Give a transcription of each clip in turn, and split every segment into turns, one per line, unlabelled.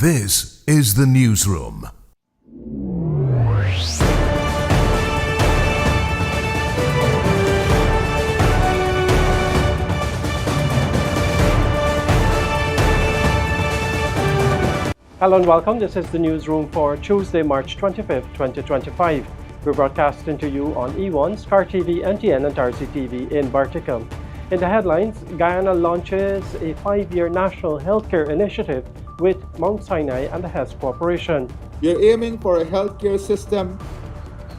This is the newsroom.
Hello and welcome. This is the newsroom for Tuesday, March 25th, 2025. We're broadcasting to you on E1, SKAR TV, NTN, and Tarzee TV in Bartica. In the headlines, Guyana launches a 5-year national healthcare initiative with Mount Sinai and the Hess Corporation.
We are aiming for a healthcare system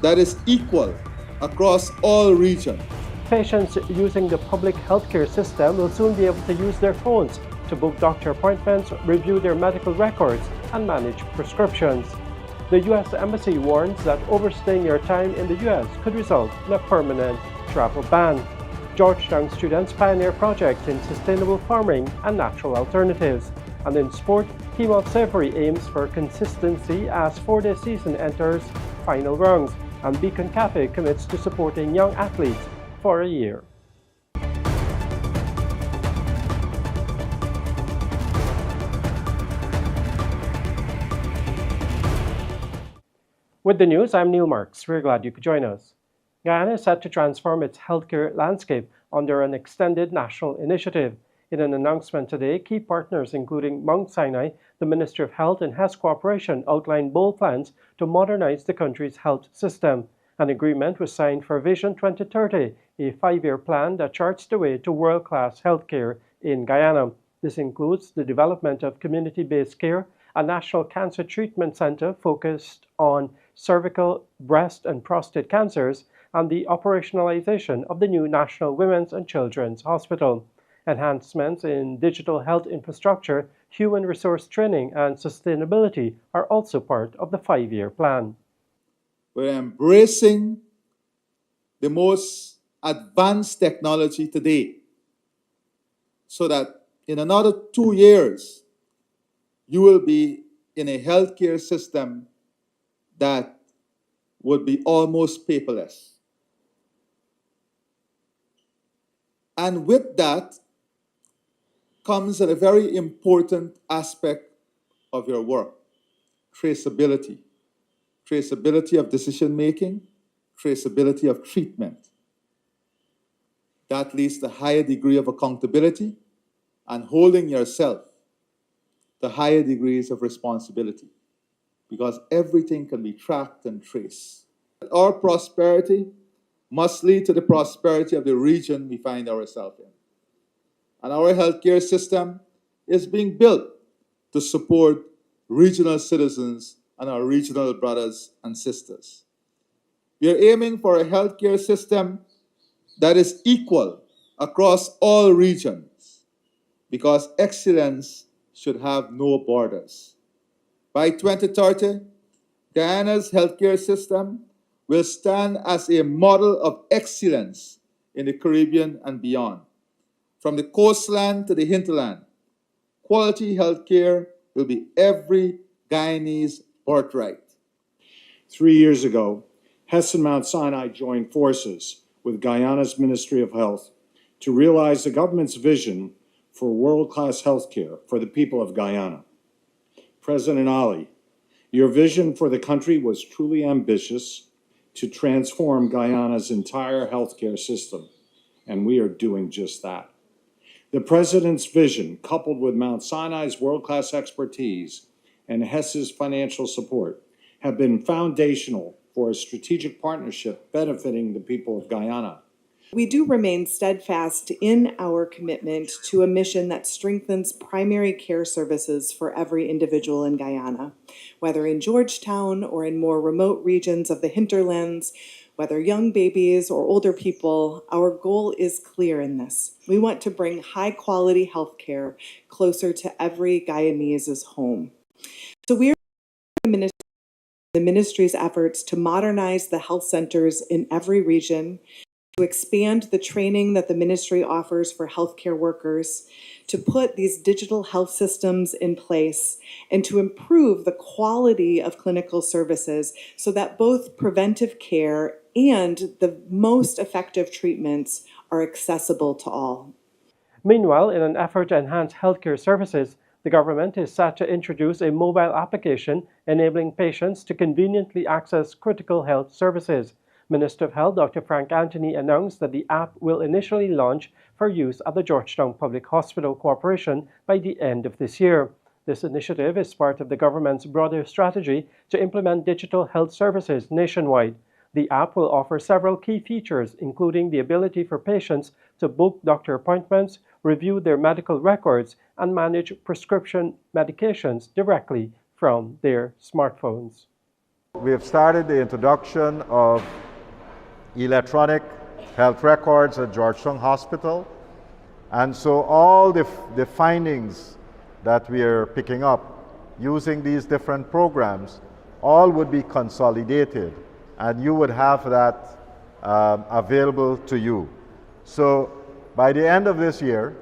that is equal across all regions.
Patients using the public healthcare system will soon be able to use their phones to book doctor appointments, review their medical records, and manage prescriptions. The U.S. Embassy warns that overstaying your time in the U.S. could result in a permanent travel ban. Georgetown students pioneer projects in sustainable farming and natural alternatives. And in sport, Kemol Savory aims for consistency as 4-day season enters final rounds, and Beacon Cafe commits to supporting young athletes for a year. With the news, I'm Neil Marks. We're glad you could join us. Guyana is set to transform its healthcare landscape under an extended national initiative. In an announcement today, key partners including Mount Sinai, the Ministry of Health, and Hess Corporation outlined bold plans to modernize the country's health system. An agreement was signed for Vision 2030, a 5-year plan that charts the way to world-class healthcare in Guyana. This includes the development of community-based care, a national cancer treatment center focused on cervical, breast, and prostate cancers, and the operationalization of the new National Women's and Children's Hospital. Enhancements in digital health infrastructure, human resource training, and sustainability are also part of the 5-year plan.
We're embracing the most advanced technology today so that in another 2 years, you will be in a healthcare system that would be almost paperless. And with that comes a very important aspect of your work: traceability. Traceability of decision making, traceability of treatment. That leads to a higher degree of accountability and holding yourself to higher degrees of responsibility, because everything can be tracked and traced. Our prosperity must lead to the prosperity of the region we find ourselves in. And our healthcare system is being built to support regional citizens and our regional brothers and sisters. We are aiming for a healthcare system that is equal across all regions, because excellence should have no borders. By 2030, Guyana's healthcare system will stand as a model of excellence in the Caribbean and beyond. From the coastland to the hinterland, quality healthcare will be every Guyanese birthright.
3 years ago, Hess and Mount Sinai joined forces with Guyana's Ministry of Health to realize the government's vision for world-class healthcare for the people of Guyana. President Ali, your vision for the country was truly ambitious to transform Guyana's entire healthcare system, and we are doing just that. The President's vision, coupled with Mount Sinai's world-class expertise and Hess's financial support, have been foundational for a strategic partnership benefiting the people of Guyana.
We do remain steadfast in our commitment to a mission that strengthens primary care services for every individual in Guyana, whether in Georgetown or in more remote regions of the hinterlands, whether young babies or older people. Our goal is clear in this. We want to bring high-quality health care closer to every Guyanese's home. So we are the ministry's efforts to modernize the health centers in every region, to expand the training that the ministry offers for healthcare workers, to put these digital health systems in place, and to improve the quality of clinical services so that both preventive care and the most effective treatments are accessible to all.
Meanwhile, in an effort to enhance healthcare services, The government is set to introduce a mobile application enabling patients to conveniently access critical health services. Minister of Health Dr. Frank Anthony announced that the app will initially launch for use at the Georgetown Public Hospital Corporation by the end of this year. This initiative is part of the government's broader strategy to implement digital health services nationwide. The app will offer several key features, including the ability for patients to book doctor appointments, review their medical records, and manage prescription medications directly from their smartphones.
We have started the introduction of electronic health records at Georgetown Hospital, and so all the findings that we are picking up using these different programs all would be consolidated, and you would have that available to you. So by the end of this year,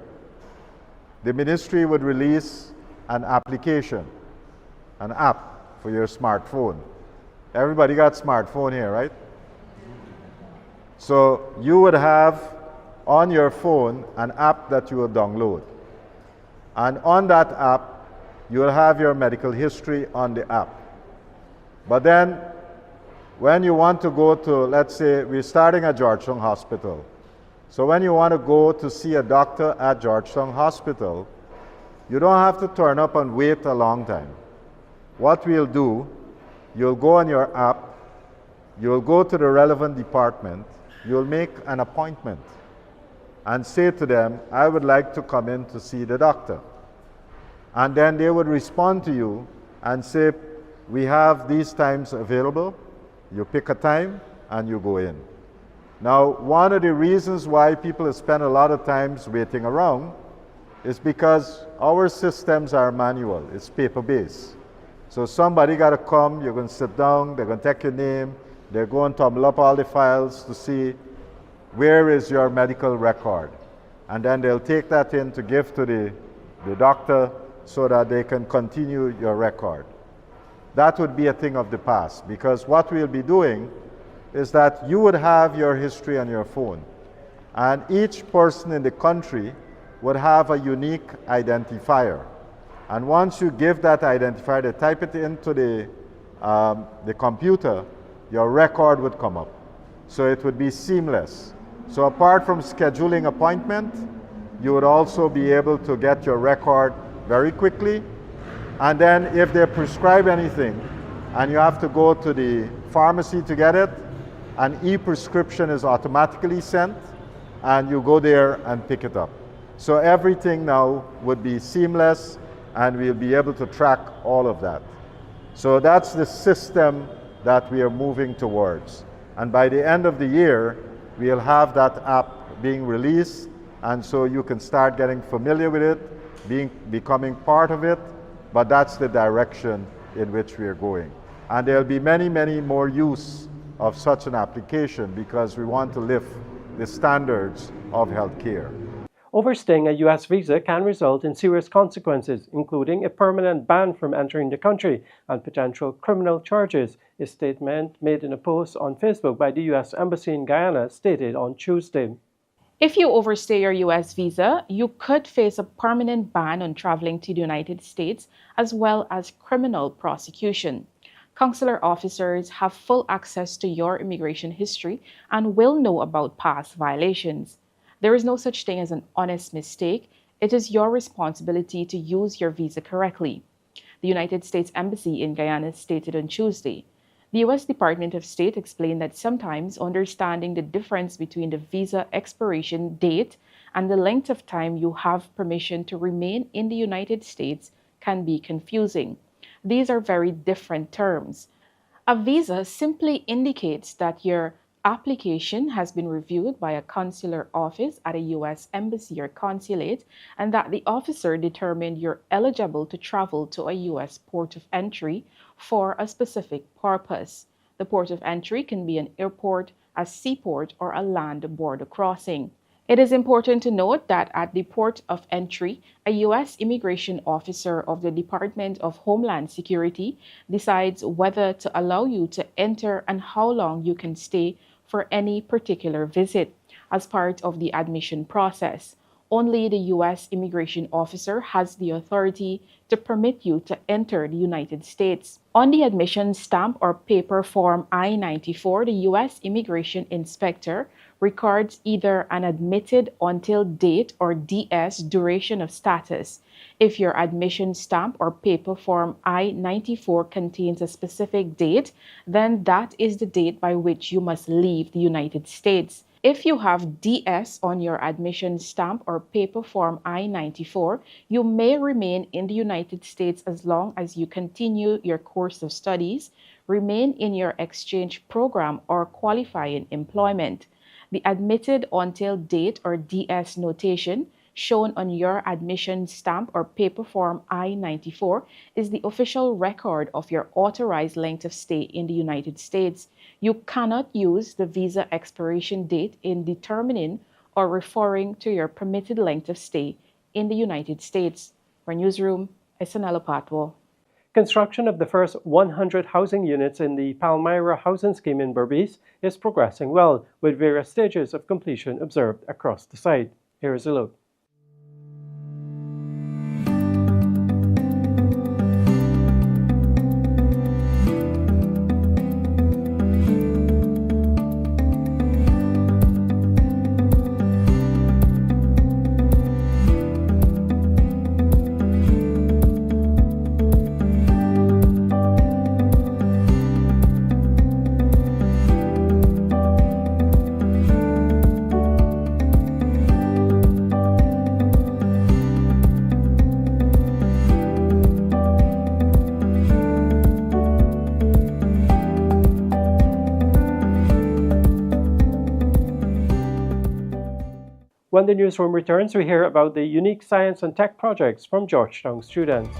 the ministry would release an application, an app for your smartphone. Everybody got smartphone here, right? So you would have on your phone an app that you will download. And on that app, you will have your medical history on the app. But then, when you want to go to, let's say, we're starting at Georgetown Hospital. So when you want to go to see a doctor at Georgetown Hospital, you don't have to turn up and wait a long time. What we'll do, you'll go on your app, you'll go to the relevant department, you'll make an appointment and say to them, I would like to come in to see the doctor. And then they would respond to you and say, we have these times available. You pick a time and you go in. Now, one of the reasons why people spend a lot of times waiting around is because our systems are manual, it's paper-based. So somebody got to come, you're going to sit down, they're going to take your name, they're going to tumble up all the files to see where is your medical record. And then they'll take that in to give to the doctor so that they can continue your record. That would be a thing of the past, because what we'll be doing is that you would have your history on your phone, and each person in the country would have a unique identifier. And once you give that identifier, they type it into the computer, your record would come up. So it would be seamless. So apart from scheduling appointment, you would also be able to get your record very quickly. And then if they prescribe anything and you have to go to the pharmacy to get it, an e-prescription is automatically sent and you go there and pick it up. So everything now would be seamless and we'll be able to track all of that. So that's the system that we are moving towards. And by the end of the year, we'll have that app being released, and so you can start getting familiar with it, becoming part of it, but that's the direction in which we are going. And there'll be many, many more use of such an application because we want to lift the standards of healthcare.
Overstaying a U.S. visa can result in serious consequences, including a permanent ban from entering the country and potential criminal charges, a statement made in a post on Facebook by the U.S. Embassy in Guyana stated on Tuesday.
If you overstay your U.S. visa, you could face a permanent ban on traveling to the United States as well as criminal prosecution. Consular officers have full access to your immigration history and will know about past violations. There is no such thing as an honest mistake. It is your responsibility to use your visa correctly. The United States Embassy in Guyana stated on Tuesday. The U.S. Department of State explained that sometimes understanding the difference between the visa expiration date and the length of time you have permission to remain in the United States can be confusing. These are very different terms. A visa simply indicates that your application has been reviewed by a consular office at a U.S. embassy or consulate, and that the officer determined you're eligible to travel to a U.S. port of entry for a specific purpose. The port of entry can be an airport, a seaport, or a land border crossing. It is important to note that at the port of entry, a U.S. immigration officer of the Department of Homeland Security decides whether to allow you to enter and how long you can stay for any particular visit as part of the admission process. Only the U.S. immigration officer has the authority to permit you to enter the United States. On the admission stamp or paper form I-94, the U.S. immigration inspector records either an admitted until date or DS duration of status. If your admission stamp or paper form I-94 contains a specific date, then that is the date by which you must leave the United States. If you have DS on your admission stamp or paper form I-94, you may remain in the United States as long as you continue your course of studies, remain in your exchange program, or qualify in employment. The admitted until date or DS notation shown on your admission stamp or paper form I-94 is the official record of your authorized length of stay in the United States. You cannot use the visa expiration date in determining or referring to your permitted length of stay in the United States. For Newsroom, Isanella Patwo.
Construction of the first 100 housing units in the Palmyra housing scheme in Berbice is progressing well, with various stages of completion observed across the site. Here is a look. When the newsroom returns, we hear about the unique science and tech projects from Georgetown students.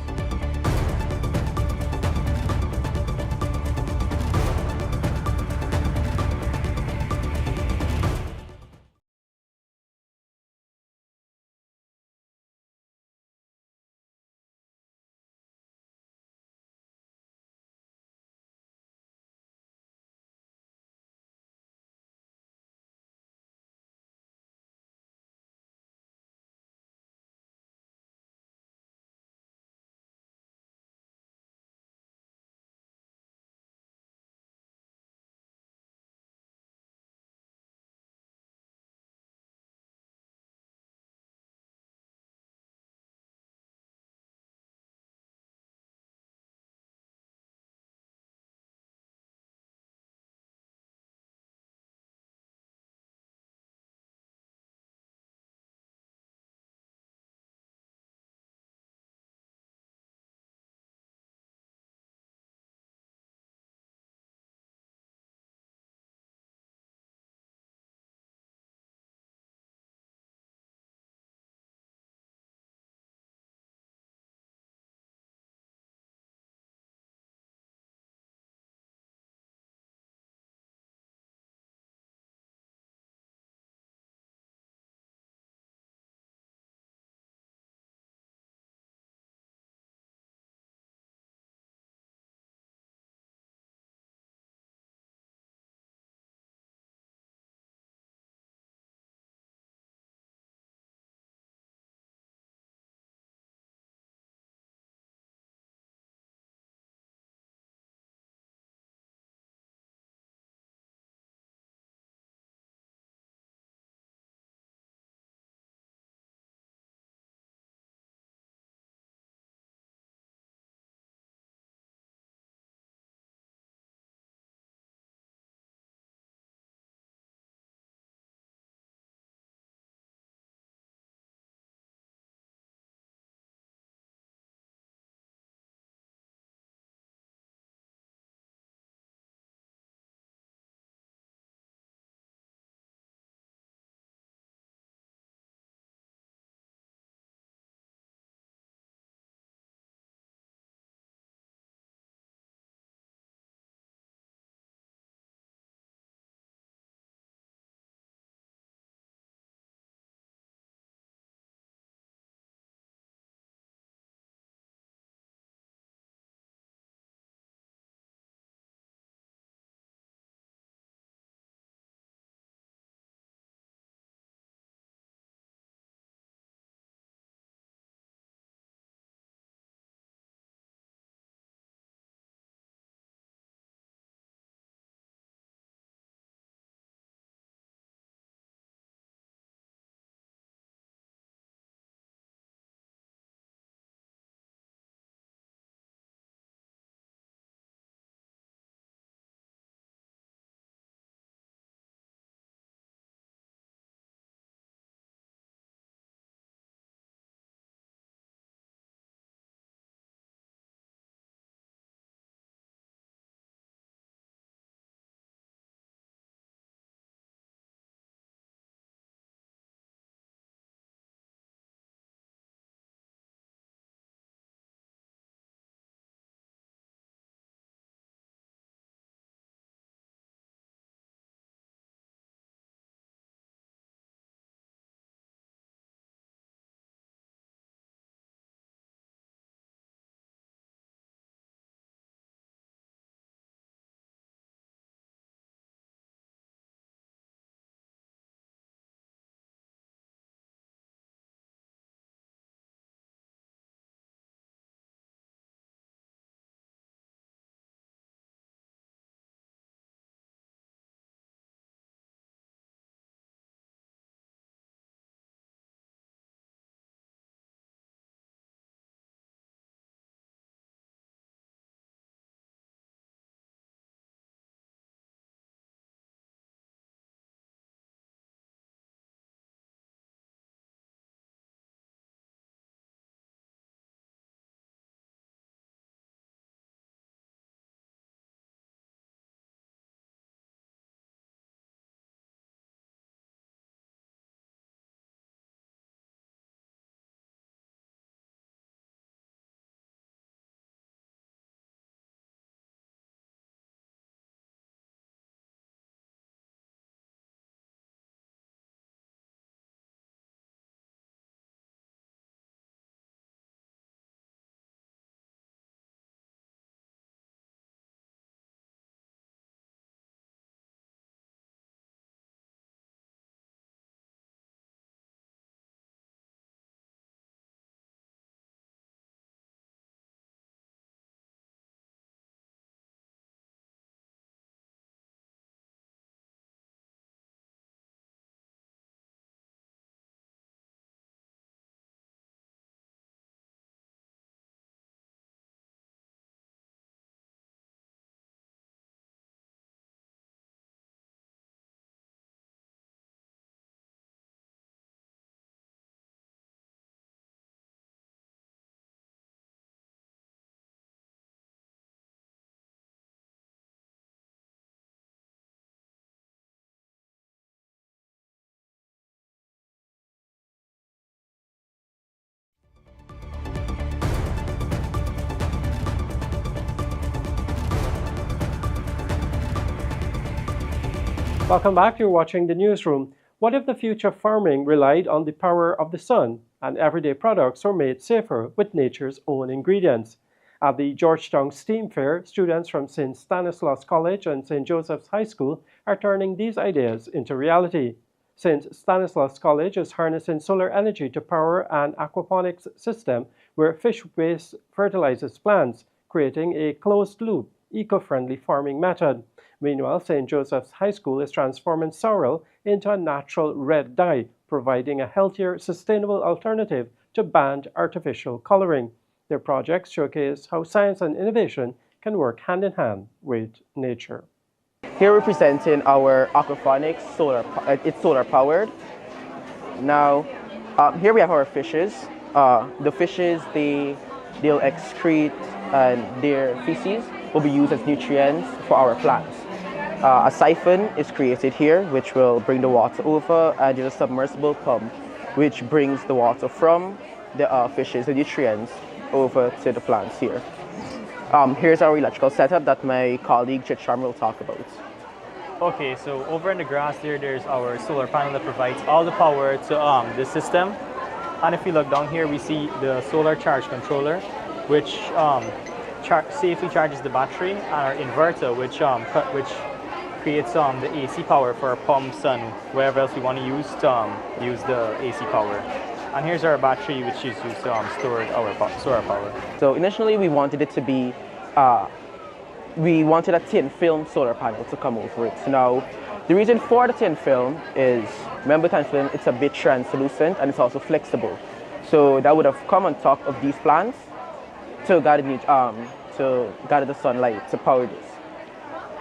Welcome back. You're watching the newsroom. What if the future of farming relied on the power of the sun and everyday products were made safer with nature's own ingredients? At the Georgetown STEAM Fair, students from St. Stanislaus College and St. Joseph's High School are turning these ideas into reality. St. Stanislaus College is harnessing solar energy to power an aquaponics system where fish waste fertilizes plants, creating a closed-loop, eco-friendly farming method. Meanwhile, St. Joseph's High School is transforming sorrel into a natural red dye, providing a healthier, sustainable alternative to banned artificial coloring. Their projects showcase how science and innovation can work hand in hand with nature.
Here we're presenting our aquaponics it's solar powered. Now, here we have our fishes. The fishes, they'll excrete and their feces will be used as nutrients for our plants. A siphon is created here, which will bring the water over, and there's a submersible pump, which brings the water from the fishes, the nutrients, over to the plants here. Here's our electrical setup that my colleague Georgetown will talk about.
Okay, so over in the grass there's our solar panel that provides all the power to the system. And if you look down here, we see the solar charge controller, which safely charges the battery, and our inverter, which creates the AC power for our pumps and wherever else we want to use the AC power. And here's our battery, which is used to store our solar power. So initially, we wanted it to be we wanted a tin film solar panel to come over it. Now, the reason for the tin film is, remember tin film, it's a bit translucent and it's also flexible. So that would have come on top of these plants to gather the sunlight to power this.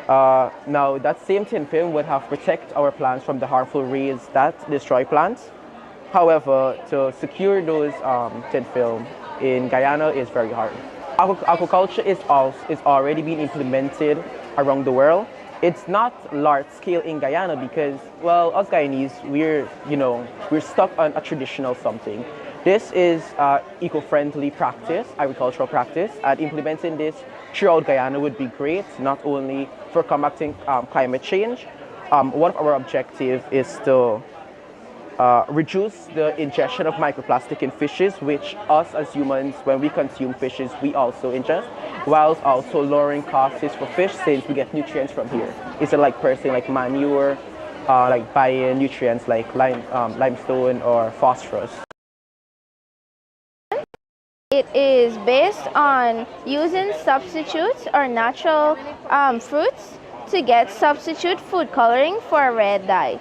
Now, that same tin film would have protect our plants from the harmful rays that destroy plants. However, to secure those tin film in Guyana is very hard. Aquaculture is already being implemented around the world. It's not large scale in Guyana because, well, us Guyanese, we're stuck on a traditional something. This is eco-friendly practice, agricultural practice, and implementing this throughout Guyana would be great, not only for combating climate change. One of our objectives is to reduce the ingestion of microplastic in fishes, which us as humans, when we consume fishes, we also ingest, whilst also lowering costs for fish since we get nutrients from here. Instead of like purchasing like manure, like buying nutrients like limestone or phosphorus.
It is based on using substitutes or natural fruits to get substitute food coloring for a red dye.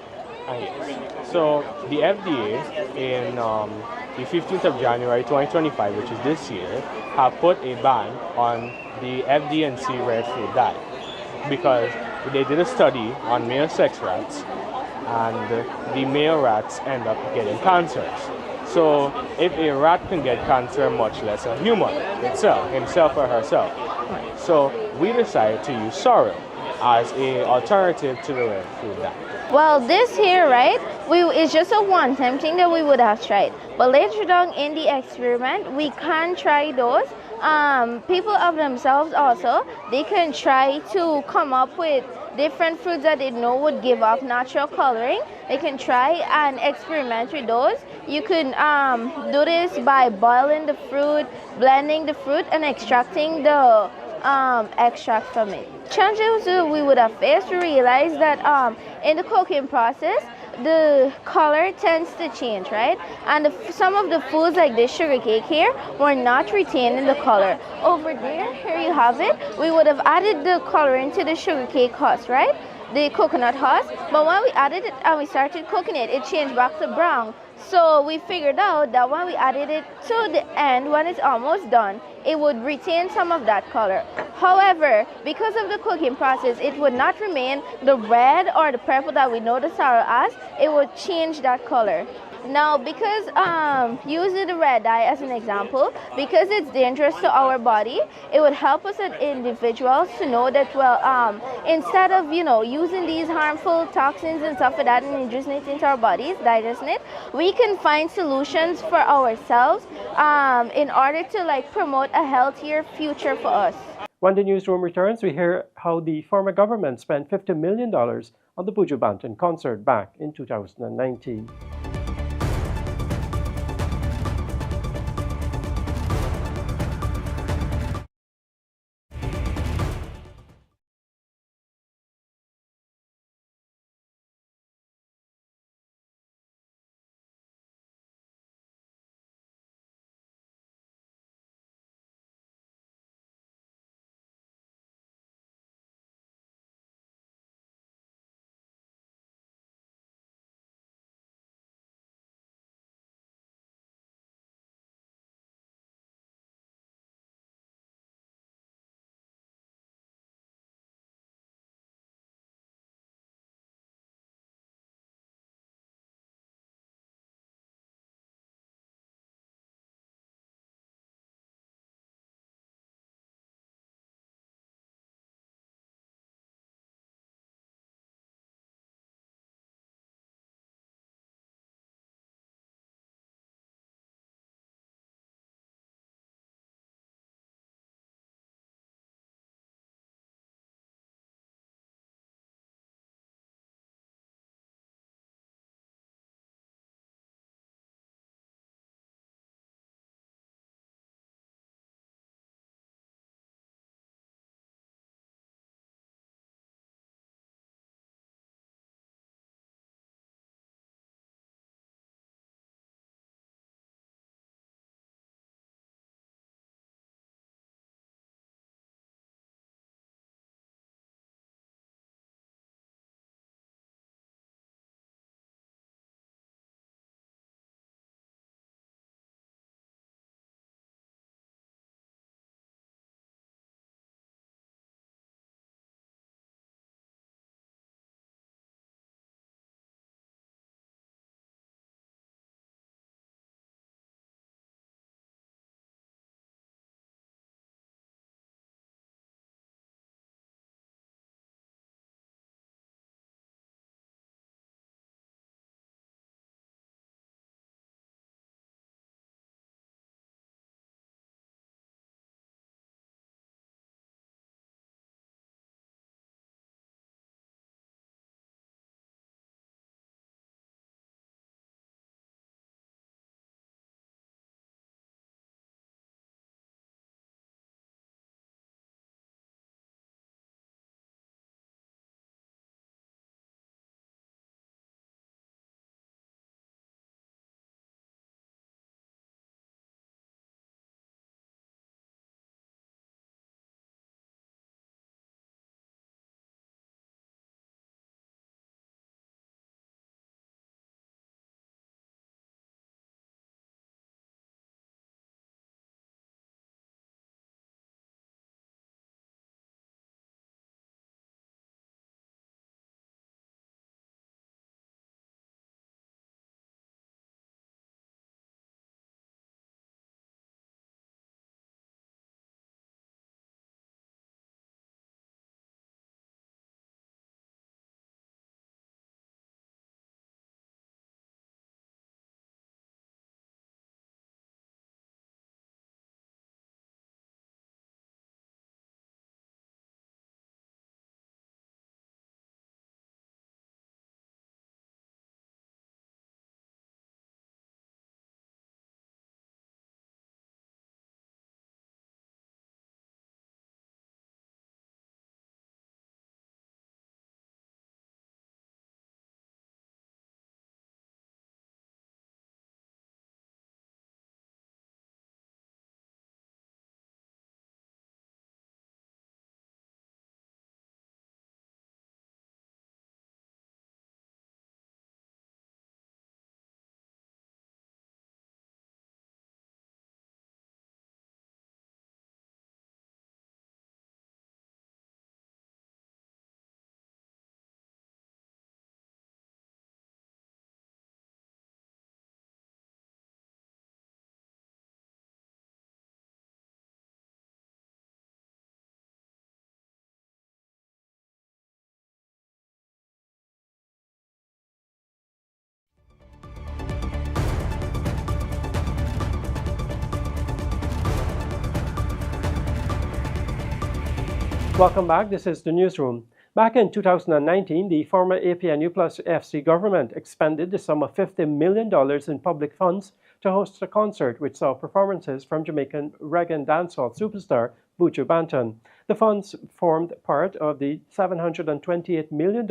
So the FDA in the 15th of January 2025, which is this year, have put a ban on the FD&C red food dye because they did a study on male sex rats and the male rats end up getting cancers. So if a rat can get cancer, much less a human himself or herself. So we decided to use sorrel as an alternative to the red food dye.
Well, this here, right, it's just a one-time thing that we would have tried. But later on in the experiment, we can try those. People of themselves also, they can try to come up with different fruits that they know would give off natural coloring. They can try and experiment with those. You can do this by boiling the fruit, blending the fruit, and extracting the extract from it. Challenges we would have faced to realize that in the cooking process, the color tends to change, right? And some of the foods like this sugar cake here were not retaining the color. Over there, here you have it. We would have added the coloring to the sugar cake husk, right? The coconut husk. But when we added it and we started cooking it, it changed back to brown. So we figured out that when we added it to the end, when it's almost done, it would retain some of that color. However, because of the cooking process, it would not remain the red or the purple that we know the sorrel as. It would change that color. Now, because using the red dye as an example, because it's dangerous to our body, it would help us as individuals to know that, well, instead of, using these harmful toxins and stuff like that and introducing it into our bodies, digesting it, we can find solutions for ourselves in order to, promote a healthier future for us.
When the newsroom returns, we hear how the former government spent $50 million on the Buju Banton concert back in 2019. Welcome back. This is the newsroom. Back in 2019, the former APNU plus FC government expended the sum of $50 million in public funds to host a concert which saw performances from Jamaican reggae and dancehall superstar Buju Banton. The funds formed part of the $728 million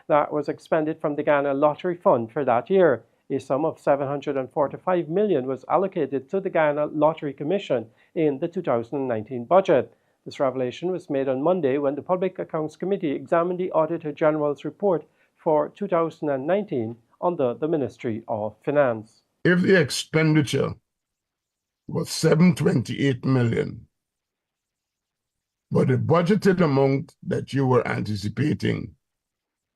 that was expended from the Ghana Lottery Fund for that year. A sum of $745 million was allocated to the Ghana Lottery Commission in the 2019 budget. This revelation was made on Monday when the Public Accounts Committee examined the Auditor General's report for 2019 under the Ministry of Finance.
If the expenditure was $728 million, but the budgeted amount that you were anticipating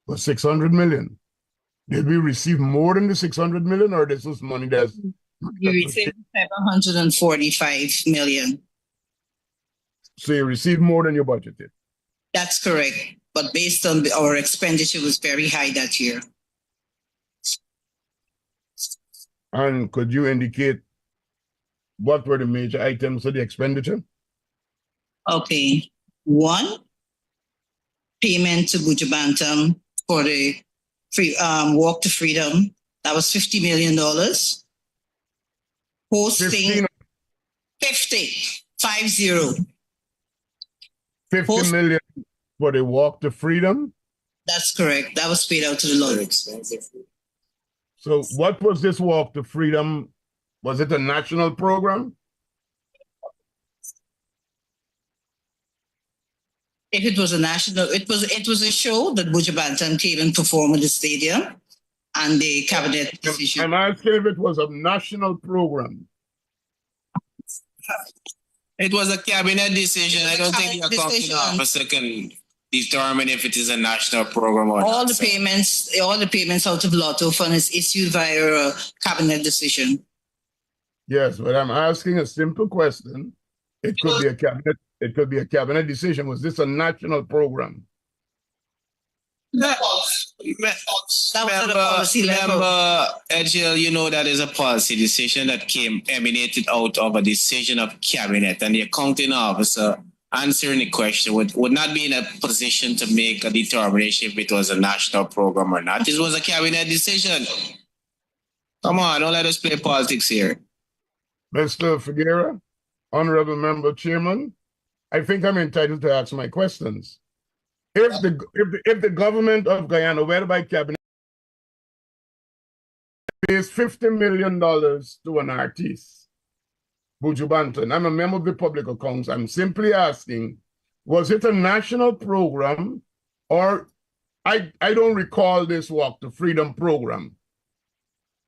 was $600 million, did we receive more than the $600 million, or this was money that's...
We received $745 million.
So you received more than you budgeted?
That's correct. But based on our expenditure was very high that year.
And could you indicate what were the major items of the expenditure?
Okay. One, payment to Buju Banton for the Walk to Freedom. That was $50 million. Hosting 50.
$50 million for the Walk to Freedom?
That's correct. That was paid out to the lawyers.
So what was this Walk to Freedom? Was it a national program?
If it was a national, it was a show that Buju Banton came and performed at the stadium, and the cabinet decision.
I'm asking if it was a national program.
It was a cabinet decision. I don't think the accounting officer can determine if it is a national program or not.
All the payments out of Lotto Fund is issued via a cabinet decision.
Yes, but I'm asking a simple question. It could be a cabinet. It could be a cabinet decision. Was this a national program?
That was at a policy level.
Remember, Edgel, you know that is a policy decision that emanated out of a decision of cabinet, and the accounting officer answering the question would not be in a position to make a determination if it was a national program or not. This was a cabinet decision. Come on, don't let us play politics here.
Mr. Figuera, Honorable Member Chairman, I think I'm entitled to ask my questions. If the government of Guyana, whether by cabinet, pays $50 million to an artist, Buju Banton, I'm a member of the Public Accounts. I'm simply asking, was it a national program, or I don't recall this Walk to Freedom program.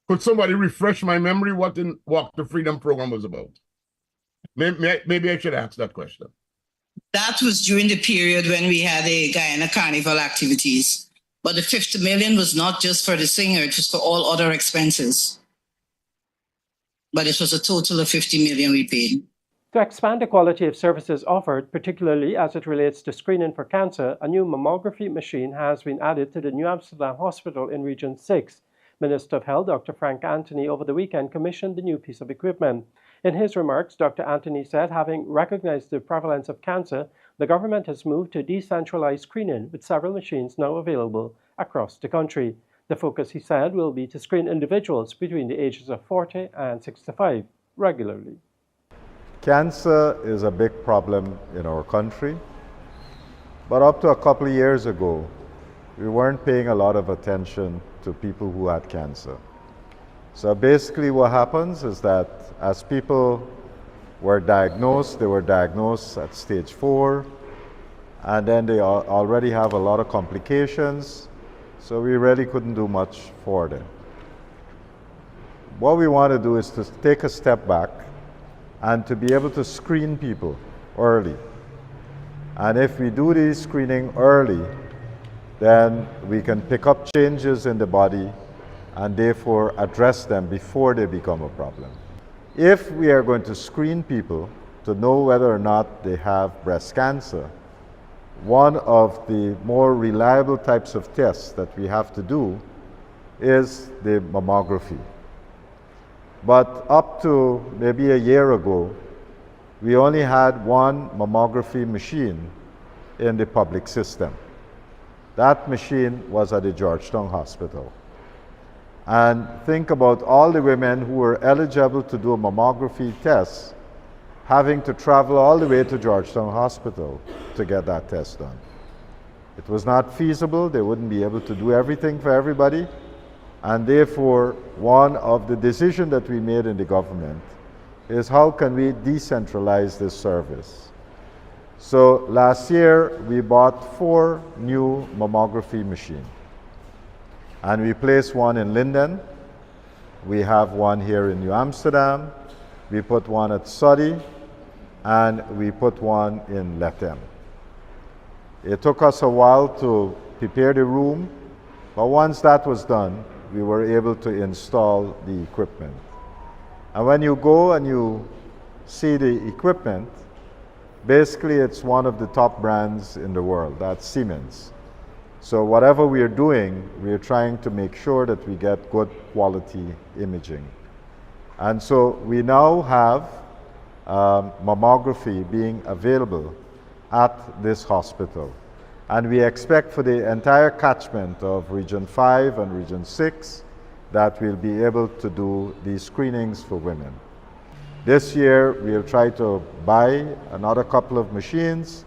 Could somebody refresh my memory what the Walk to Freedom program was about? Maybe I should ask that question.
That was during the period when we had a Guyana Carnival activities. But the $50 million was not just for the singer, it was for all other expenses. But it was a total of $50 million we paid.
To expand the quality of services offered, particularly as it relates to screening for cancer, a new mammography machine has been added to the New Amsterdam Hospital in Region 6. Minister of Health, Dr. Frank Anthony, over the weekend commissioned the new piece of equipment. In his remarks, Dr. Anthony said, having recognized the prevalence of cancer, the government has moved to decentralized screening, with several machines now available across the country. The focus, he said, will be to screen individuals between the ages of 40 and 65 regularly.
Cancer is a big problem in our country, but up to a couple of years ago, we weren't paying a lot of attention to people who had cancer. So basically what happens is that as people were diagnosed, they were diagnosed at stage 4, and then they already have a lot of complications, so we really couldn't do much for them. What we want to do is to take a step back and to be able to screen people early. And if we do this screening early, then we can pick up changes in the body and therefore address them before they become a problem. If we are going to screen people to know whether or not they have breast cancer, one of the more reliable types of tests that we have to do is the mammography. But up to maybe a year ago, we only had one mammography machine in the public system. That machine was at the Georgetown Hospital. And think about all the women who were eligible to do a mammography test having to travel all the way to Georgetown Hospital to get that test done. It was not feasible. They wouldn't be able to do everything for everybody. And therefore, one of the decisions that we made in the government is how can we decentralize this service? So last year, we bought 4 new mammography machines. And we placed one in Linden. We have one here in New Amsterdam. We put one at Soddy. And we put one in Lethem. It took us a while to prepare the room, but once that was done, we were able to install the equipment. And when you go and you see the equipment, basically it's one of the top brands in the world, that's Siemens. So whatever we are doing, we are trying to make sure that we get good quality imaging. And so we now have mammography being available at this hospital. And we expect for the entire catchment of Region 5 and Region 6 that we'll be able to do these screenings for women. This year, we'll try to buy another couple of machines,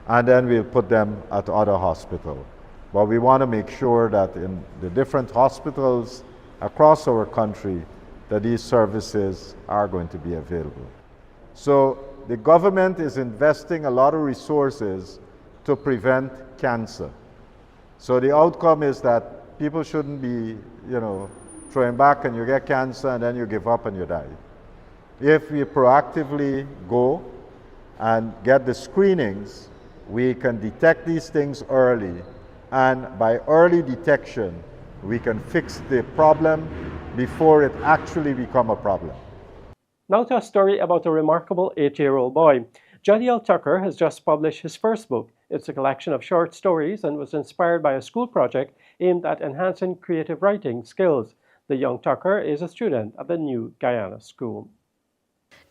and then we'll put them at other hospitals. But we want to make sure that in the different hospitals across our country, that these services are going to be available. So the government is investing a lot of resources to prevent cancer. So the outcome is that people shouldn't be, throwing back and you get cancer and then you give up and you die. If we proactively go and get the screenings, we can detect these things early, and by early detection, we can fix the problem before it actually becomes a problem.
Now to a story about a remarkable 8-year-old boy. Jadiel Tucker has just published his first book. It's a collection of short stories and was inspired by a school project aimed at enhancing creative writing skills. The young Tucker is a student at the new Guyana school.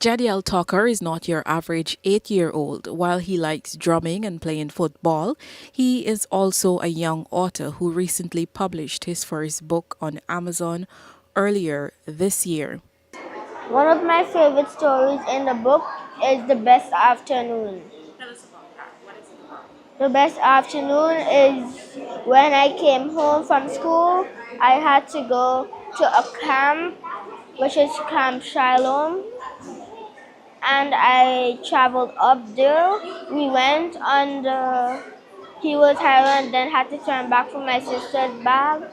Jadiel Tucker is not your average 8-year-old. While he likes drumming and playing football, he is also a young author who recently published his first book on Amazon earlier this year.
One of my favorite stories in the book is The Best Afternoon.
Tell us about that. What is it about?
The best afternoon is when I came home from school, I had to go to a camp, which is Camp Shiloh, and I traveled up there. We went on the Hewlett Highway, then had to turn back for my sister's bag.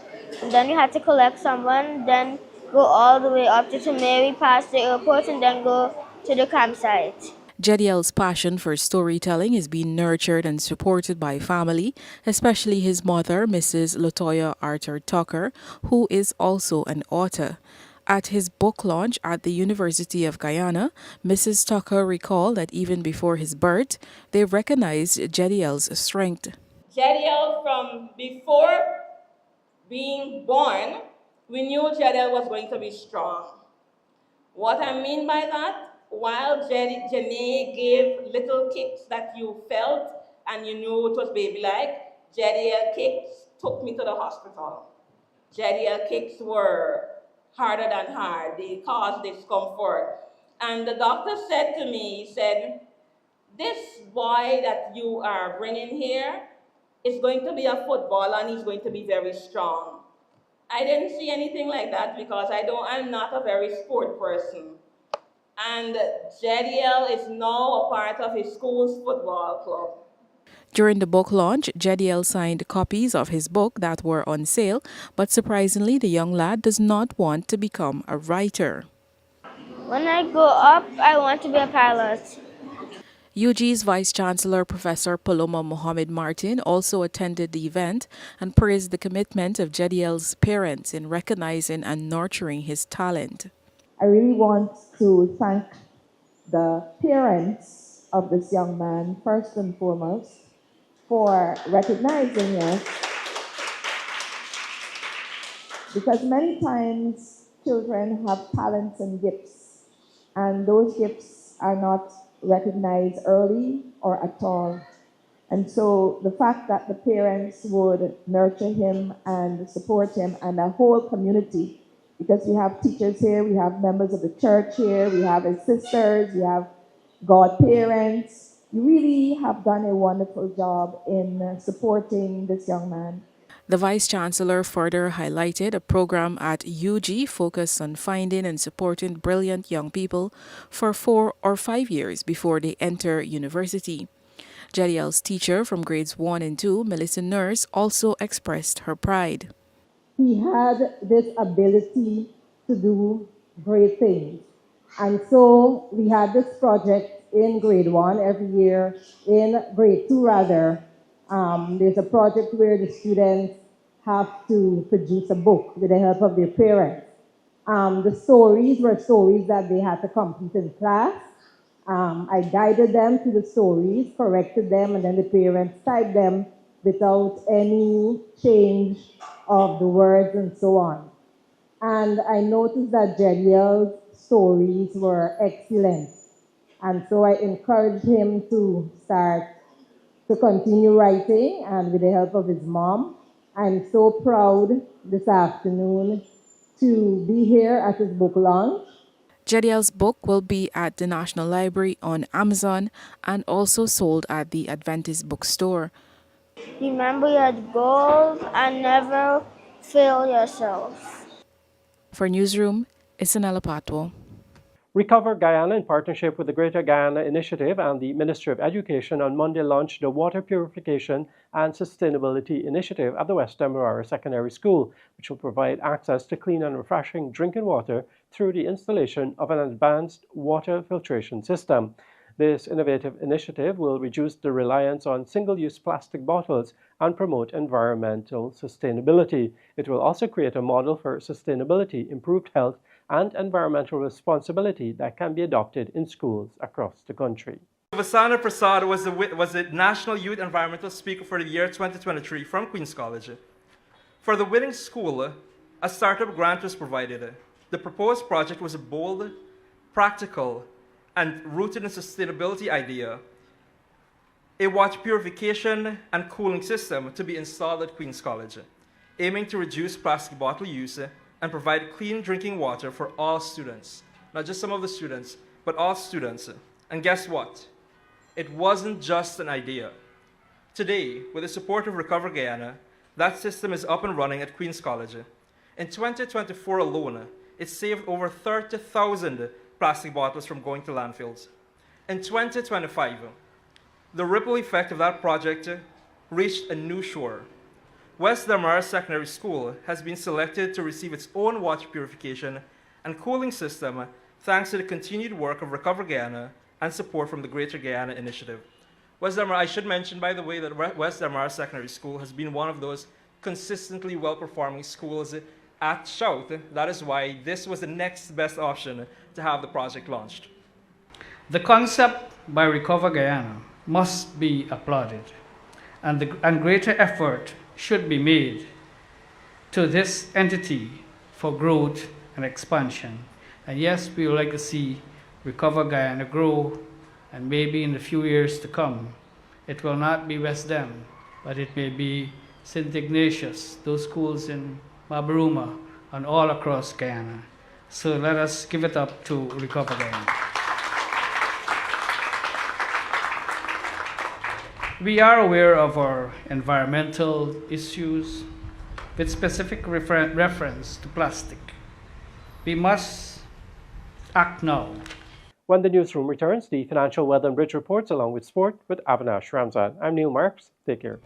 And then we had to collect someone, then go all the way up to Mary, past the airport, and then go to the campsite.
Jadiel's passion for storytelling is being nurtured and supported by family, especially his mother, Mrs. Latoya Arthur Tucker, who is also an author. At his book launch at the University of Guyana, Mrs. Tucker recalled that even before his birth, they recognized Jadiel's strength.
Jadiel, from before being born, we knew Jadiel was going to be strong. What I mean by that, while Janae gave little kicks that you felt and you knew it was baby-like, Jadiel kicks took me to the hospital. Jadiel kicks were harder than hard. They caused discomfort. And the doctor said to me, he said, this boy that you are bringing here is going to be a footballer and he's going to be very strong. I didn't see anything like that because I'm not a very sport person. And Jadiel is now a part of his school's football club.
During the book launch, Jadiel signed copies of his book that were on sale, but surprisingly, the young lad does not want to become a writer.
When I grow up, I want to be a pilot.
UG's Vice Chancellor Professor Paloma Mohammed Martin also attended the event and praised the commitment of Jadiel's parents in recognizing and nurturing his talent.
I really want to thank the parents of this young man, first and foremost, for recognizing us, because many times children have talents and gifts, and those gifts are not recognized early or at all. And so the fact that the parents would nurture him and support him and the whole community, because we have teachers here, we have members of the church here, we have his sisters, we have godparents. You really have done a wonderful job in supporting this young man.
The Vice Chancellor further highlighted a program at UG focused on finding and supporting brilliant young people for 4 or 5 years before they enter university. JDL's teacher from grades 1 and 2, Melissa Nurse, also expressed her pride.
He had this ability to do great things. And so we had this project in grade 1 every year. In grade 2, rather, there's a project where the students have to produce a book with the help of their parents. The stories were stories that they had to complete in class. I guided them to the stories, corrected them, and then the parents typed them without any change of the words and so on. And I noticed that Jediel's stories were excellent. And so I encouraged him to continue writing, and with the help of his mom. I'm so proud this afternoon to be here at his book launch.
JDL's book will be at the National Library on Amazon and also sold at the Adventist bookstore.
Remember your goals and never fail yourself.
For Newsroom, Isanella Patwo.
Recover Guyana, in partnership with the Greater Guyana Initiative and the Ministry of Education, on Monday launched the Water Purification and Sustainability Initiative at the West Demerara Secondary School, which will provide access to clean and refreshing drinking water through the installation of an advanced water filtration system. This innovative initiative will reduce the reliance on single-use plastic bottles and promote environmental sustainability. It will also create a model for sustainability, improved health, and environmental responsibility that can be adopted in schools across the country.
Vasana Prasad was the National Youth Environmental Speaker for the year 2023 from Queen's College. For the winning school, a startup grant was provided. The proposed project was a bold, practical, and rooted in sustainability idea. A water purification and cooling system to be installed at Queen's College, aiming to reduce plastic bottle use and provide clean drinking water for all students. Not just some of the students, but all students. And guess what? It wasn't just an idea. Today, with the support of Recover Guyana, that system is up and running at Queen's College. In 2024 alone, it saved over 30,000 plastic bottles from going to landfills. In 2025, the ripple effect of that project reached a new shore. West Demerara Secondary School has been selected to receive its own water purification and cooling system thanks to the continued work of Recover Guyana and support from the Greater Guyana Initiative. West Demerara, I should mention, by the way, that West Demerara Secondary School has been one of those consistently well-performing schools at Shout. That is why this was the next best option to have the project launched.
The concept by Recover Guyana must be applauded, and greater effort should be made to this entity for growth and expansion. And yes, we would like to see Recover Guyana grow, and maybe in the few years to come, it will not be West Dem, but it may be St. Ignatius, those schools in Mabaruma, and all across Guyana. So let us give it up to Recover Guyana. We are aware of our environmental issues with specific reference to plastic. We must act now.
When the newsroom returns, the financial weather and bridge reports along with sport with Avinash Ramzan. I'm Neil Marks. Take care.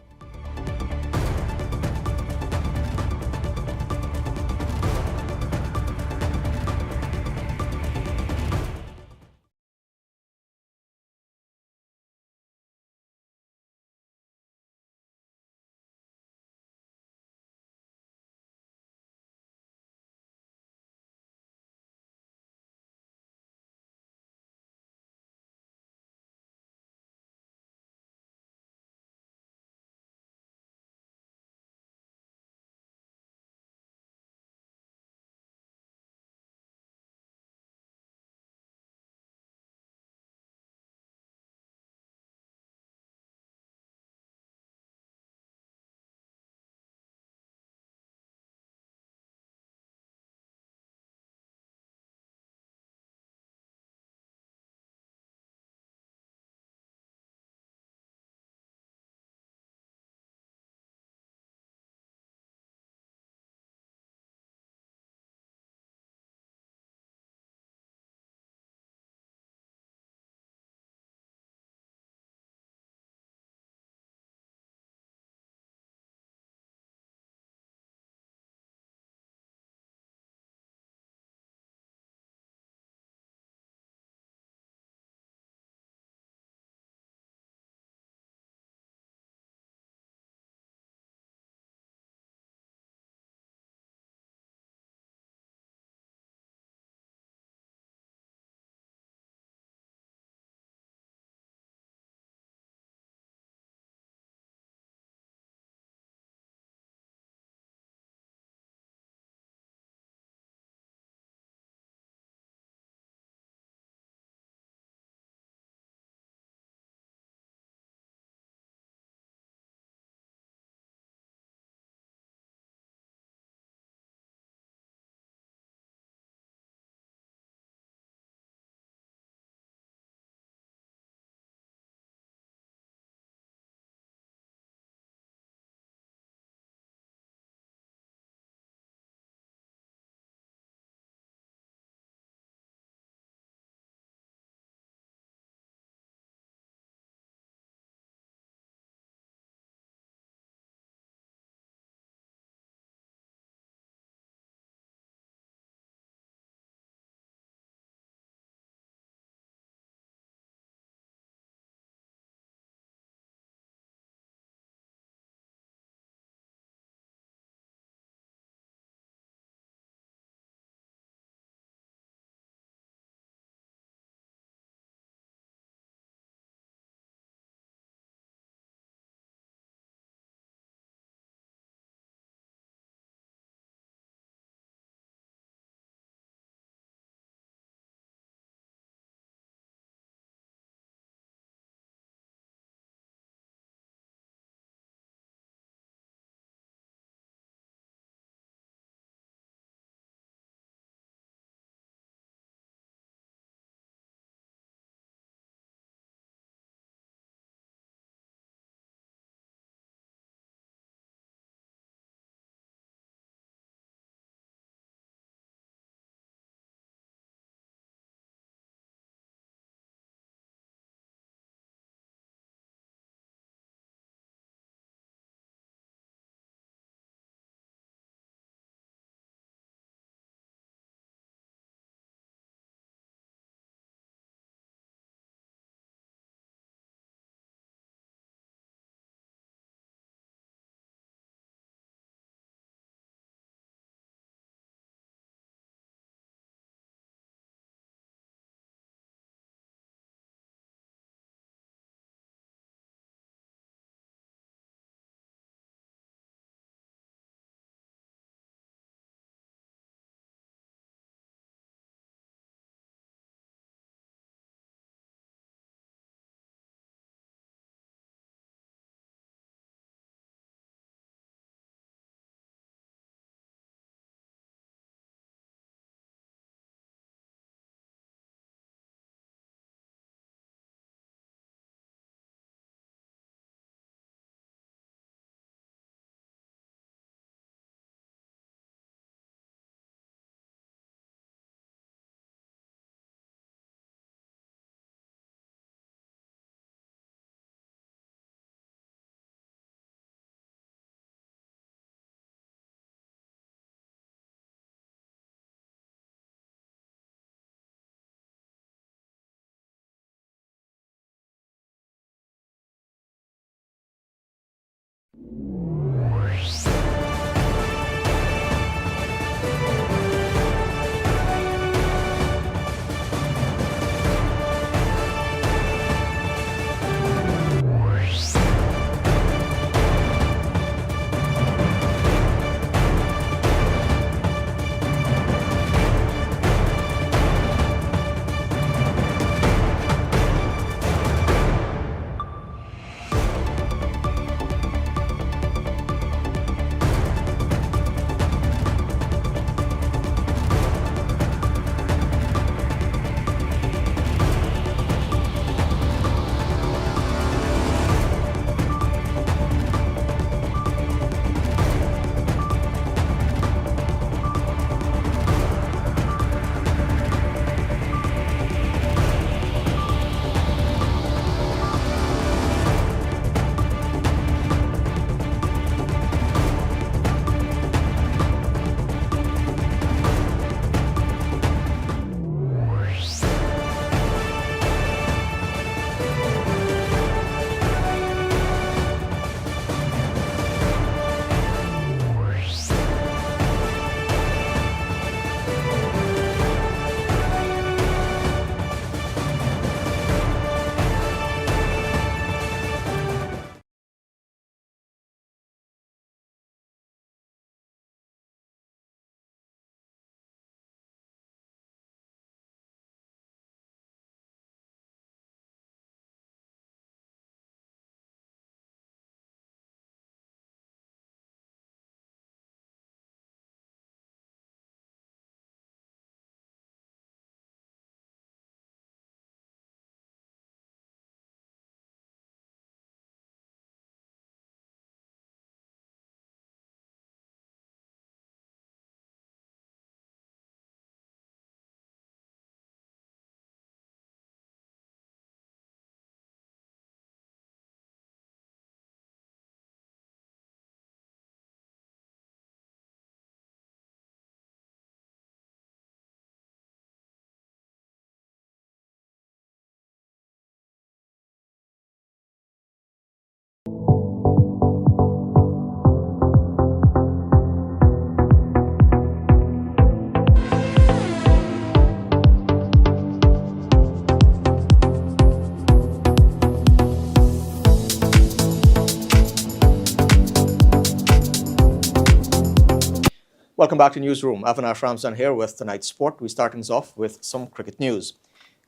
Welcome back to Newsroom. Avinash Ramzan here with tonight's sport. We're starting off with some cricket news.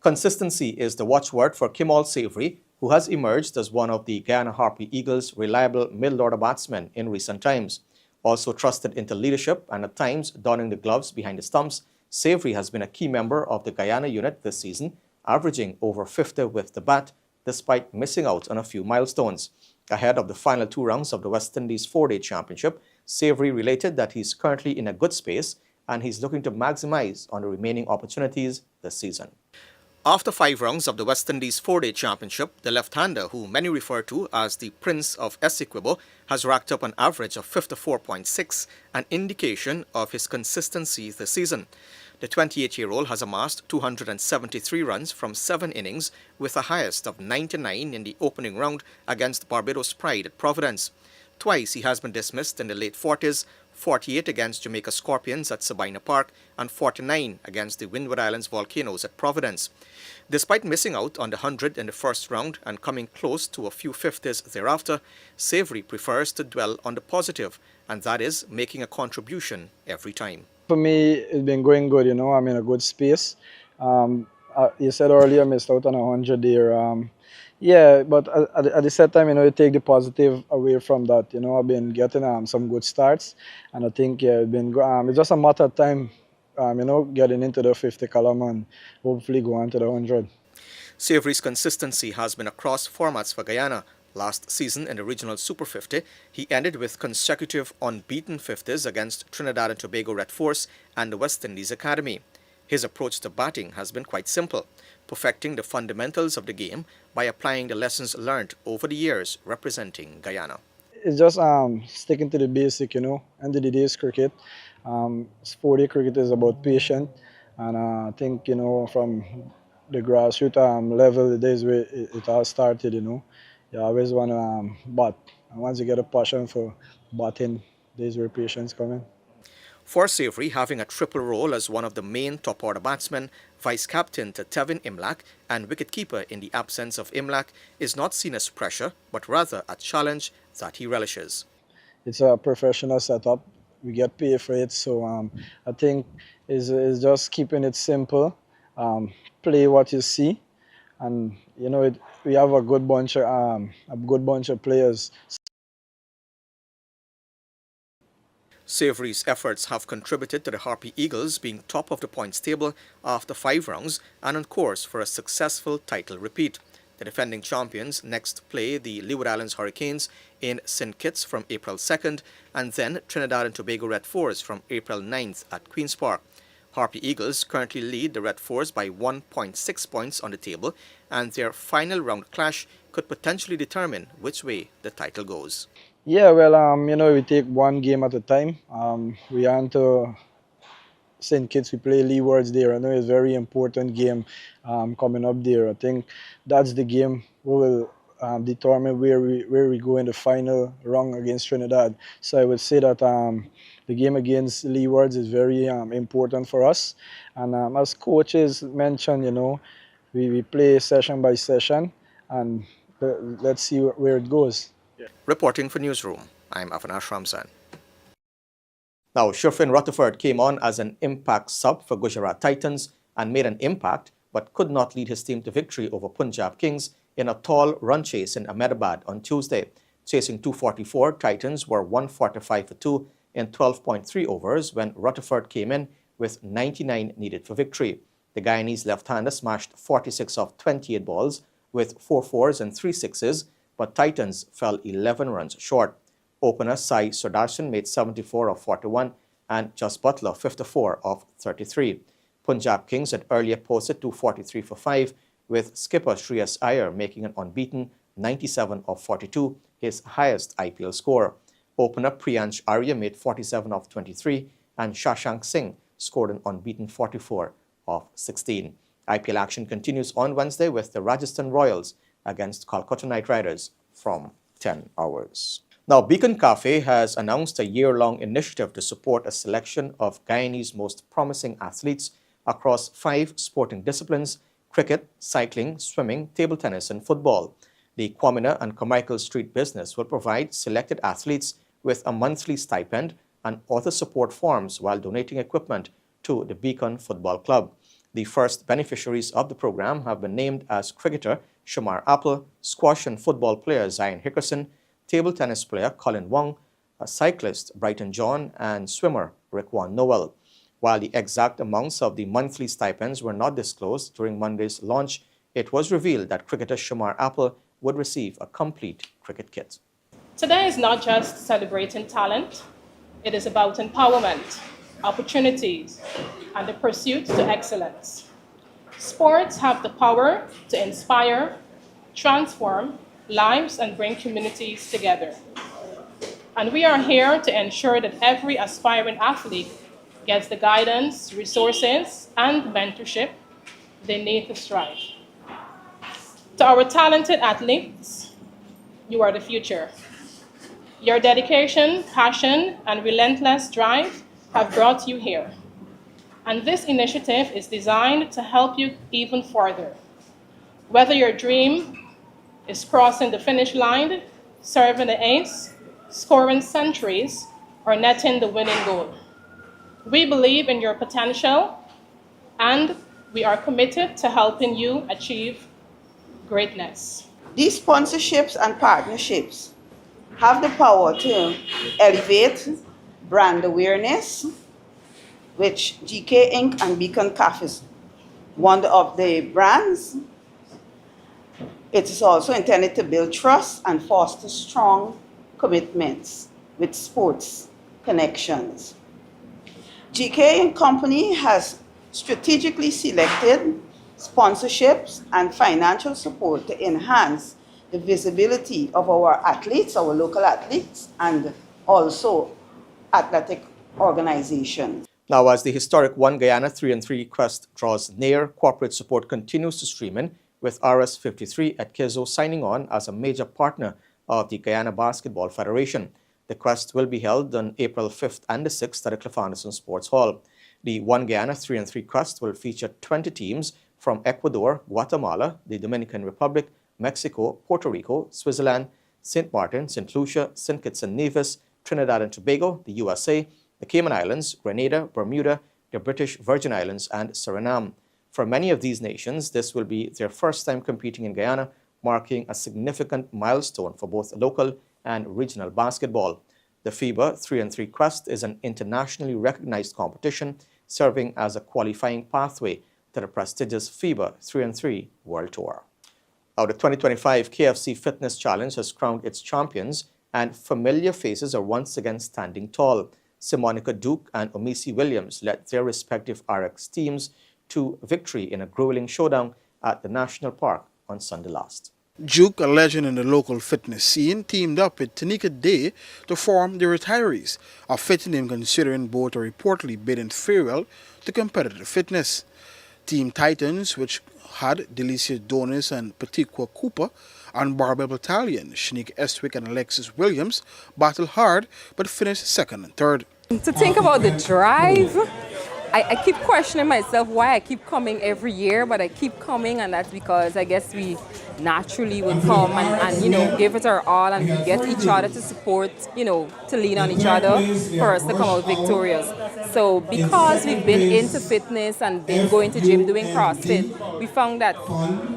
Consistency is the watchword for Kemol Savory, who has emerged as one of the Guyana Harpy Eagles' reliable middle-order batsmen in recent times. Also trusted into leadership and at times donning the gloves behind the stumps, Savory has been a key member of the Guyana unit this season, averaging over 50 with the bat, despite missing out on a few milestones. Ahead of the final 2 rounds of the West Indies 4-day championship, Savory related that he's currently in a good space and he's looking to maximize on the remaining opportunities this season. After 5 rounds of the West Indies 4-day championship, the left-hander, who many refer to as the Prince of Essequibo, has racked up an average of 54.6, an indication of his consistency this season. The 28-year-old has amassed 273 runs from 7 innings, with a highest of 99 in the opening round against Barbados Pride at Providence. Twice he has been dismissed in the late 40s, 48 against Jamaica Scorpions at Sabina Park and 49 against the Windward Islands Volcanoes at Providence. Despite missing out on the 100 in the first round and coming close to a few 50s thereafter, Savory prefers to dwell on the positive, and that is making a contribution every time.
For me, it's been going good, I'm in a good space. You said earlier I missed out on 100 there. Yeah, but at the same time, you take the positive away from that. I've been getting some good starts, and I think it's just a matter of time, getting into the 50 column and hopefully go on to the 100.
Savory's consistency has been across formats for Guyana. Last season in the Regional Super 50, he ended with consecutive unbeaten 50s against Trinidad and Tobago Red Force and the West Indies Academy. His approach to batting has been quite simple, perfecting the fundamentals of the game by applying the lessons learned over the years representing Guyana.
It's just sticking to the basic, end of the day is cricket. 4-day cricket is about patience, and I think, from the grassroots level, the days where it all started, you always want to bat. And once you get a passion for batting, there's where patience comes in.
For Savory, having a triple role as one of the main top-order batsmen, vice-captain to Tevin Imlach, and wicket-keeper in the absence of Imlach is not seen as pressure, but rather a challenge that he relishes.
It's a professional setup. We get paid for it, so I think it's just keeping it simple, play what you see, and we have a good bunch of players.
Savory's efforts have contributed to the Harpy Eagles being top of the points table after 5 rounds and on course for a successful title repeat. The defending champions next play the Leeward Islands Hurricanes in St. Kitts from April 2nd and then Trinidad and Tobago Red Fours from April 9th at Queen's Park. Harpy Eagles currently lead the Red Fours by 1.6 points on the table, and their final round clash could potentially determine which way the title goes.
Yeah, well, we take one game at a time. We are to St. Kitts, we play Leewards there. I know it's a very important game coming up there. I think that's the game we will determine where we go in the final round against Trinidad. So I would say that the game against Leewards is very important for us. And as coaches mentioned, we play session by session, and let's see where it goes.
Reporting for Newsroom, I'm Avinash Ramzan. Now, Shurfin Rutherford came on as an impact sub for Gujarat Titans and made an impact, but could not lead his team to victory over Punjab Kings in a tall run chase in Ahmedabad on Tuesday. Chasing 244, Titans were 145 for 2 in 12.3 overs when Rutherford came in with 99 needed for victory. The Guyanese left-hander smashed 46 of 28 balls with 4 fours and 3 sixes, but Titans fell 11 runs short. Opener Sai Sudarshan made 74 of 41 and Just Butler 54 of 33. Punjab Kings had earlier posted 243 for 5, with skipper Shreyas Iyer making an unbeaten 97 of 42, his highest IPL score. Opener Priyansh Arya made 47 of 23 and Shashank Singh scored an unbeaten 44 of 16. IPL action continues on Wednesday with the Rajasthan Royals against Kolkata Knight Riders from 10 hours. Now, Beacon Cafe has announced a year-long initiative to support a selection of Guyanese's most promising athletes across 5 sporting disciplines: cricket, cycling, swimming, table tennis, and football. The Kwamina and Carmichael Street business will provide selected athletes with a monthly stipend and other support forms while donating equipment to the Beacon Football Club. The first beneficiaries of the program have been named as cricketer Shamar Apple, squash and football player Zion Hickerson, table tennis player Colin Wong, cyclist Brighton John, and swimmer Rickwan Noel. While the exact amounts of the monthly stipends were not disclosed during Monday's launch, it was revealed that cricketer Shamar Apple would receive a complete cricket kit.
Today is not just celebrating talent, it is about empowerment, opportunities, and the pursuit to excellence. Sports have the power to inspire, transform lives, and bring communities together. And we are here to ensure that every aspiring athlete gets the guidance, resources, and mentorship they need to strive. To our talented athletes, you are the future. Your dedication, passion, and relentless drive have brought you here. And this initiative is designed to help you even further. Whether your dream is crossing the finish line, serving the ace, scoring centuries, or netting the winning goal. We believe in your potential, and we are committed to helping you achieve greatness.
These sponsorships and partnerships have the power to elevate brand awareness, which GK Inc. and Beacon Cafe is one of the brands. It is also intended to build trust and foster strong commitments with sports connections. GK and Company has strategically selected sponsorships and financial support to enhance the visibility of our athletes, our local athletes, and also athletic organizations.
Now, as the historic One Guyana 3-3 quest draws near, corporate support continues to stream in, with RS-53 at Kizo signing on as a major partner of the Guyana Basketball Federation. The quest will be held on April 5th and the 6th at the Cliff Anderson Sports Hall. The One Guyana 3-3 quest will feature 20 teams from Ecuador, Guatemala, the Dominican Republic, Mexico, Puerto Rico, Switzerland, St. Martin, St. Lucia, St. Kitts and Nevis, Trinidad and Tobago, the USA, the Cayman Islands, Grenada, Bermuda, the British Virgin Islands, and Suriname. For many of these nations, this will be their first time competing in Guyana, marking a significant milestone for both local and regional basketball. The FIBA 3-3 Quest is an internationally recognized competition serving as a qualifying pathway to the prestigious FIBA 3-3 World Tour. Now, the 2025 KFC Fitness Challenge has crowned its champions, and familiar faces are once again standing tall. Simonica Duke and Omisi Williams led their respective RX teams to victory in a grueling showdown at the National Park on Sunday last.
Duke, a legend in the local fitness scene, teamed up with Tanika Day to form the Retirees, a fitting name considering both are reportedly bidding farewell to competitive fitness. Team Titans, which had Delicia Donis and Patikwa Cooper, and Barbell Battalion, Shanique Estwick and Alexis Williams, battled hard but finished second and third.
To think about the drive, I keep questioning myself why I keep coming every year, but I keep coming, and that's because I guess we naturally would come and you know, give it our all, and we get each other to support, you know, to lean on each other for us to come out victorious. So because we've been into fitness and been going to gym doing CrossFit, we found that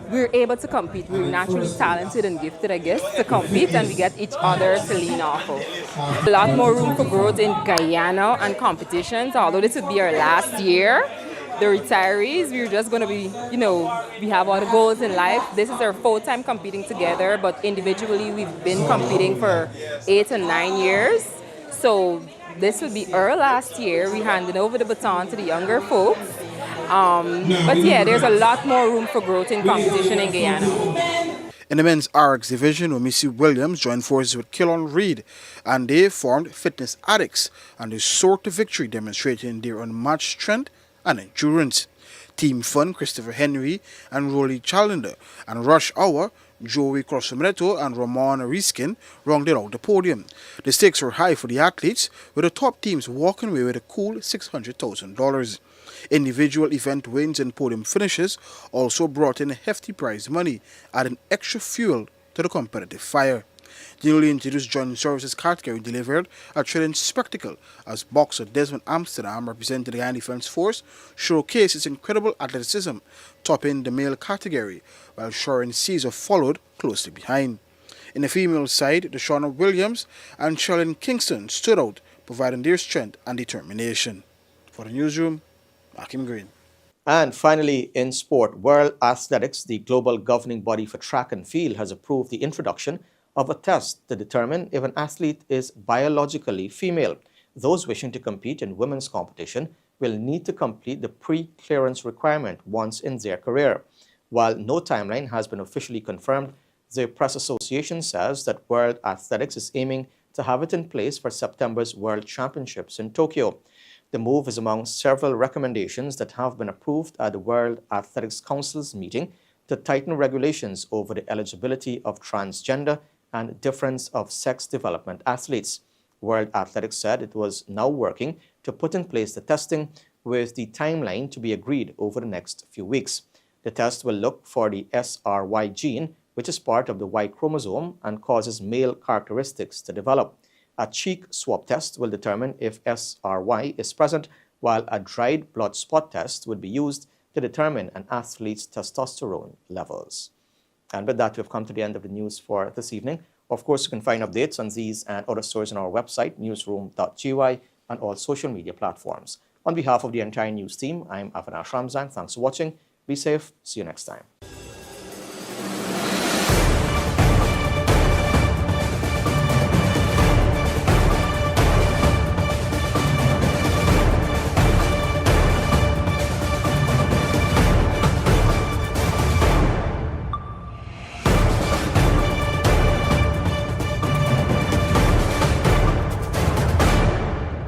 we're able to compete. We're naturally talented and gifted, I guess, to compete, and we get each other to lean off of. A lot more room for growth in Guyana and competitions, although this would be our last year. The retirees, we're just going to be, you know, we have our goals in life. This is our full time competing together, but individually we've been competing for 8 and 9 years. So this would be our last year. We're handing over the baton to the younger folks. But yeah, there's a lot more room for growth in competition in Guyana.
In the men's RX division, Omisi Williams joined forces with Killon Reed, and they formed Fitness Addicts, and they soared to victory, demonstrating their unmatched strength and endurance. Team Fun, Christopher Henry and Rolly Challenger, and Rush Hour, Joey Crosometto and Ramon Riskin rounded out the podium. The stakes were high for the athletes, with the top teams walking away with a cool $600,000. Individual event wins and podium finishes also brought in hefty prize money, adding extra fuel to the competitive fire. The newly introduced joint services category delivered a thrilling spectacle as boxer Desmond Amsterdam, representing the Guyana Defence Force, showcased his incredible athleticism, topping the male category, while Sharon Caesar followed closely behind. In the female side, Deshauna Williams and Charlene Kingston stood out, providing their strength and determination. For the newsroom, Akim Green.
And finally, in sport, World Athletics, the global governing body for track and field, has approved the introduction of a test to determine if an athlete is biologically female. Those wishing to compete in women's competition will need to complete the pre-clearance requirement once in their career. While no timeline has been officially confirmed, the Press Association says that World Athletics is aiming to have it in place for September's World Championships in Tokyo. The move is among several recommendations that have been approved at the World Athletics Council's meeting to tighten regulations over the eligibility of transgender and difference of sex development athletes. World Athletics said it was now working to put in place the testing, with the timeline to be agreed over the next few weeks. The test will look for the SRY gene, which is part of the Y chromosome and causes male characteristics to develop. A cheek swab test will determine if SRY is present, while a dried blood spot test would be used to determine an athlete's testosterone levels. And with that, we've come to the end of the news for this evening. Of course, you can find updates on these and other stories on our website, newsroom.gy, and all social media platforms. On behalf of the entire news team, I'm Avinash Ramzan. Thanks for watching. Be safe. See you next time.